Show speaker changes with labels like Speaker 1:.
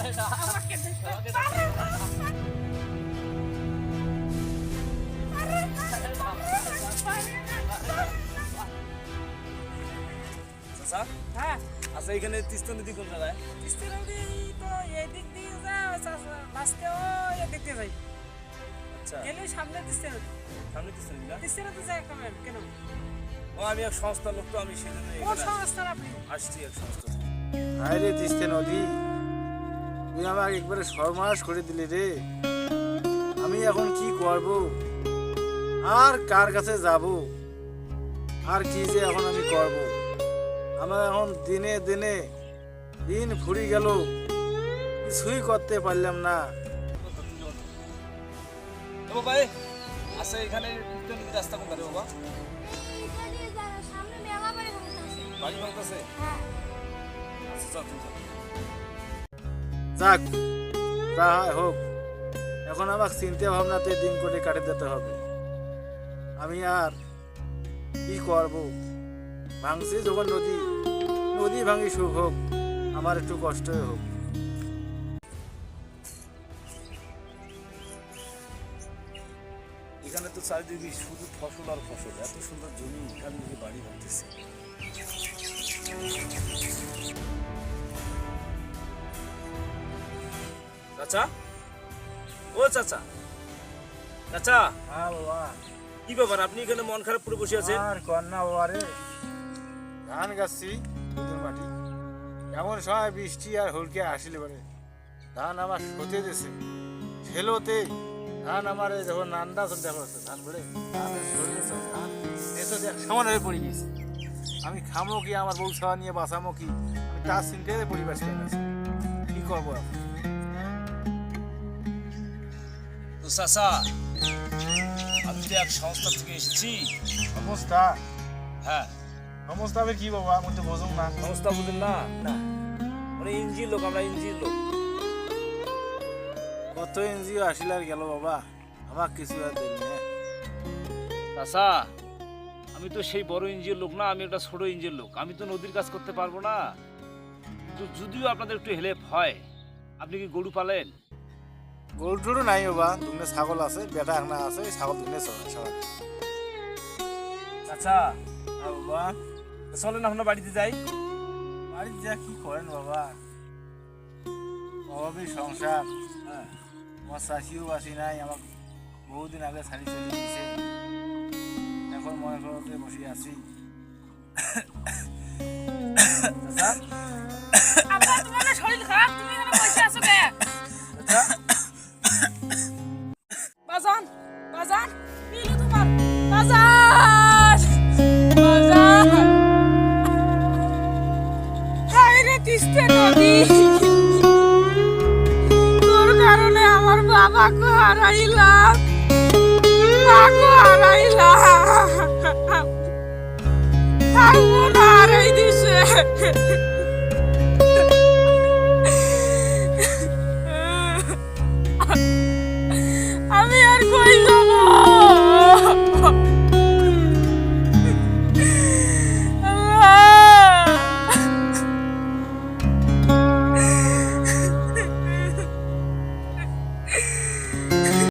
Speaker 1: আমাকে দেখতে
Speaker 2: চাচা
Speaker 1: হ্যাঁ
Speaker 2: আচ্ছা এখানে তিস্তা নদী কোন জায়গায়?
Speaker 1: তিস্তা নদী তো এই দিক দিয়ে যায় লাস্টে ও এই দিক দিয়ে যায়
Speaker 2: আচ্ছা
Speaker 1: গেলে সামনে তিস্তা নদী
Speaker 2: সামনে তিস্তা নদী না?
Speaker 1: তিস্তা নদী যায় কেন
Speaker 2: ও আমি এক সংস্থার লোক তো, আমি সেজন্য
Speaker 1: কোন
Speaker 2: এখানে
Speaker 1: সংস্থার আপনি
Speaker 2: আসছি এক সংস্থা।
Speaker 3: আরে তিস্তা নদী, তুই আমাকে একবারে সর্বনাশ করে দিলি রে। আমি এখন কি করব, আর কার কাছে যাব, আর কি যে এখন আমি করব? আমার এখন দিনে দিনে দিন ফুরিয়ে গেল, কিছুই করতে পারলাম না।
Speaker 2: ও ভাই আচ্ছা এখানে তিস্তা নদীর রাস্তা কোন রে বাবা? বাড়ি ভাঙতেছে? আচ্ছা চল চল চল।
Speaker 3: যাক, যা হয় হোক, এখন আমাকে চিন্তা ভাবনাতে দিন করে কাটে দিতে হবে। আমি আর কি করব? ভাঙছি যখন নদী, নদী ভাঙি সুখ হোক, আমার একটু কষ্টই হোক।
Speaker 2: এখানে তো চারিদিকে শুধু ফসল আর ফসল, এত সুন্দর জমি, এখানে দিকে বাড়ি ভাঙতেছে। চাচা, ও চাচা, চাচা
Speaker 3: হ্যাঁ বাবা,
Speaker 2: কি ব্যাপার আপনি এখানে মন খারাপ করে বসে আছেন?
Speaker 3: আর কন্যা বাবা রে, ধান গাছছি দুধের মাটি, এমন সময় বৃষ্টি আর হুলকে আসলে পারে ধান আমার সতে দিয়েছে, ছেলোতে ধান আমার এই যখন নান্দা চলতে পারছে, ধান বলে ধান এসে সমান হয়ে পড়ে গেছে। আমি খামো কি, আমার বউ ছাওয়া নিয়ে বাঁচামো কি, আমি তার চিন্তায় পরিবেশ করে গেছি। কি করবো এখন?
Speaker 2: তো চাচা আমি তো এক সংস্থা থেকে এসেছি।
Speaker 3: সমস্যা
Speaker 2: হ্যাঁ
Speaker 3: সমস্যা হবে কি বাবা, আমি তো বোঝুম না।
Speaker 2: সংস্থা বুঝলেন না?
Speaker 3: না,
Speaker 2: মানে এনজিও লোক, আমরা এনজিও লোক।
Speaker 3: কত এনজিও আসিল আর গেল বাবা, আমার কিছু আর দেরি না।
Speaker 2: চাচা আমি তো সেই বড় এনজিওর লোক না, আমি একটা ছোট এনজিওর লোক। আমি তো নদীর কাজ করতে পারবো না। তো যদিও আপনাদের একটু হেল্প হয়, আপনি কি গরু পালেন?
Speaker 3: গরু টরু নাই বাবা, দুনে ছাগল আছে, বেটা একটা আছে, ওই ছাগল দুনে চলে সবাই।
Speaker 2: চাচা
Speaker 3: বাবা
Speaker 2: চলেন আপনার বাড়িতে যাই।
Speaker 3: বাড়ির যা কি করেন বাবা, অভাবী সংসার।
Speaker 2: হ্যাঁ
Speaker 3: আমার চাষিও বাসি নাই, আমার বহুদিন আগে ছাড়ি চলে দিয়েছে, এখন মনে করো যে বসে আছি।
Speaker 2: চাচা
Speaker 1: আপনার তোমার শরীর খারাপ, তুমি এখানে বসে আছো কে?
Speaker 2: চাচা
Speaker 1: বাজান বাজান বিলু তোমার বাজান বাজান, হায় রে তিস্তা নদী, তোর কারণে আমার বাবাকে হারাইলাম, মাকে হারাইলাম, আর মন হারাই দিছে।